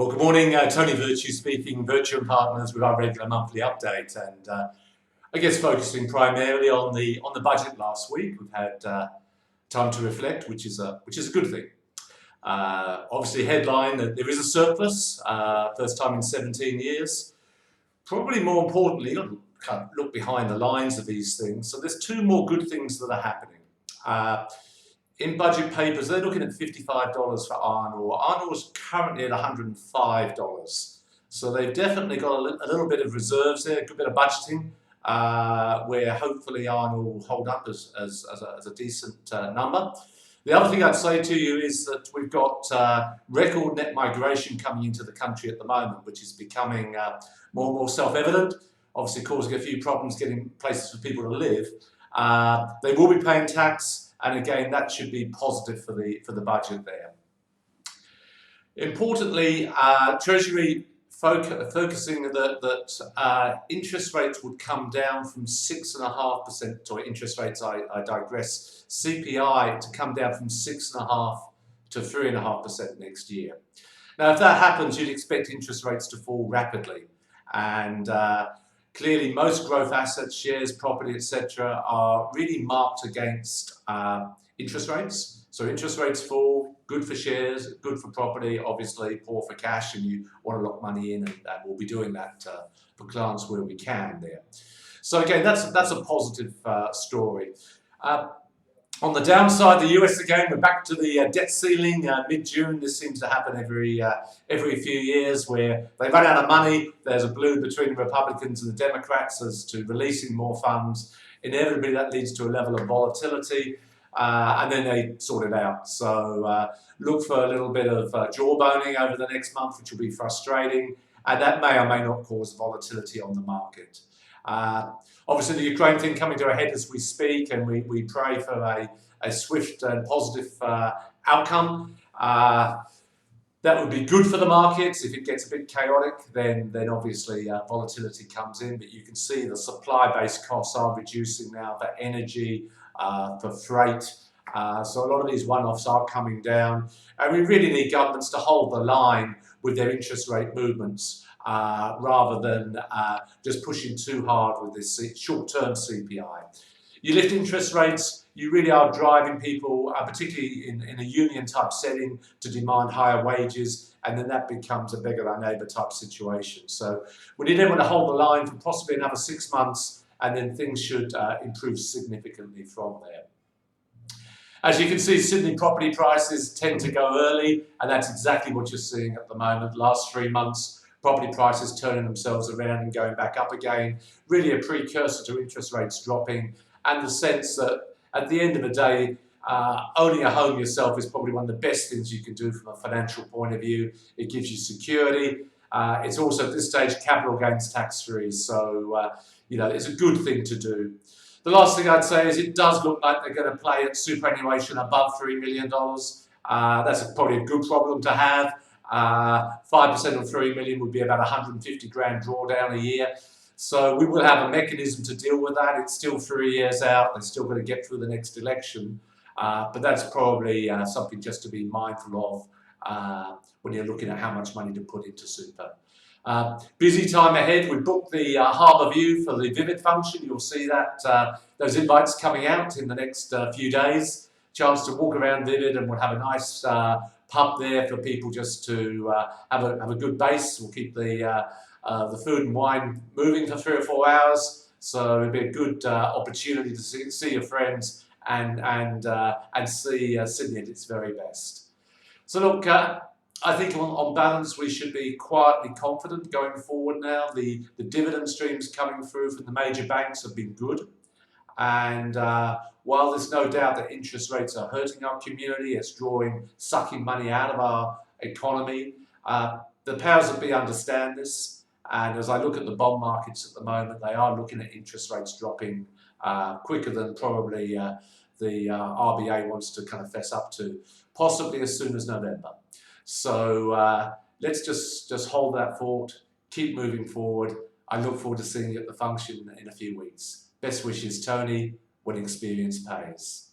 Well, good morning. Tony Virtue speaking, Virtue & Partners with our regular monthly update, and I guess focusing primarily on the budget last week. We've had time to reflect, which is a good thing. Obviously, headline that there is a surplus, first time in 17 years. Probably more importantly, look behind the lines of these things. So there's two more good things that are happening. In budget papers, they're looking at $55 for iron ore. Iron ore is currently at $105. So they've definitely got a little bit of reserves there, a good bit of budgeting, where hopefully iron ore will hold up as a decent number. The other thing I'd say to you is that we've got record net migration coming into the country at the moment, which is becoming more and more self-evident, obviously causing a few problems getting places for people to live. They will be paying tax. And again, that should be positive for the budget there. Importantly, Treasury focusing that interest rates would come down from 6.5%, or interest rates, I digress, CPI to come down from 6.5% to 3.5% next year. Now, if that happens, you'd expect interest rates to fall rapidly. And clearly, most growth assets, shares, property, etc., are really marked against interest rates. So interest rates fall, good for shares, good for property, obviously poor for cash, and you want to lock money in, and we'll be doing that for clients where we can there. So again, that's a positive story. On the downside, the US again, we're back to the debt ceiling mid-June. This seems to happen every few years where they run out of money. There's a balloon between the Republicans and the Democrats as to releasing more funds. Inevitably, that leads to a level of volatility, and then they sort it out. So look for a little bit of jawboning over the next month, which will be frustrating, and that may or may not cause volatility on the market. Obviously, the Ukraine thing coming to a head as we speak, and we pray for a swift and positive outcome. That would be good for the markets. If it gets a bit chaotic, then obviously volatility comes in. But you can see the supply-based costs are reducing now for energy, for freight. So a lot of these one-offs are coming down. And we really need governments to hold the line with their interest rate movements, rather than just pushing too hard with this short-term CPI. You lift interest rates, you really are driving people, particularly in a union-type setting, to demand higher wages, and then that becomes a beggar-thy-neighbour type situation. So we need everyone to hold the line for possibly another 6 months, and then things should improve significantly from there. As you can see, Sydney property prices tend to go early, and that's exactly what you're seeing at the moment. Last 3 months, property prices turning themselves around and going back up again, really a precursor to interest rates dropping, and the sense that at the end of the day, owning a home yourself is probably one of the best things you can do from a financial point of view. It gives you security. It's also at this stage capital gains tax free, so it's a good thing to do. The last thing I'd say is it does look like they're going to play at superannuation above $3 million. That's probably a good problem to have. 5% of 3 million would be about 150 grand drawdown a year. So we will have a mechanism to deal with that. It's still 3 years out. They're still going to get through the next election. But that's probably something just to be mindful of when you're looking at how much money to put into super. Busy time ahead. We booked the Harbour View for the Vivid function. You'll see that those invites coming out in the next few days. Chance to walk around Vivid, and we'll have a nice pub there for people just to have a good base. We'll keep the food and wine moving for 3 or 4 hours, so it'll be a good opportunity to see your friends and see Sydney at its very best. So look, I think on balance we should be quietly confident going forward now. The dividend streams coming through from the major banks have been good, and while there's no doubt that interest rates are hurting our community, it's sucking money out of our economy, the powers that be understand this, and as I look at the bond markets at the moment, they are looking at interest rates dropping quicker than probably the RBA wants to kind of fess up to, possibly as soon as November. So let's just hold that thought, keep moving forward. I look forward to seeing you at the function in a few weeks. Best wishes, Tony, when experience pays.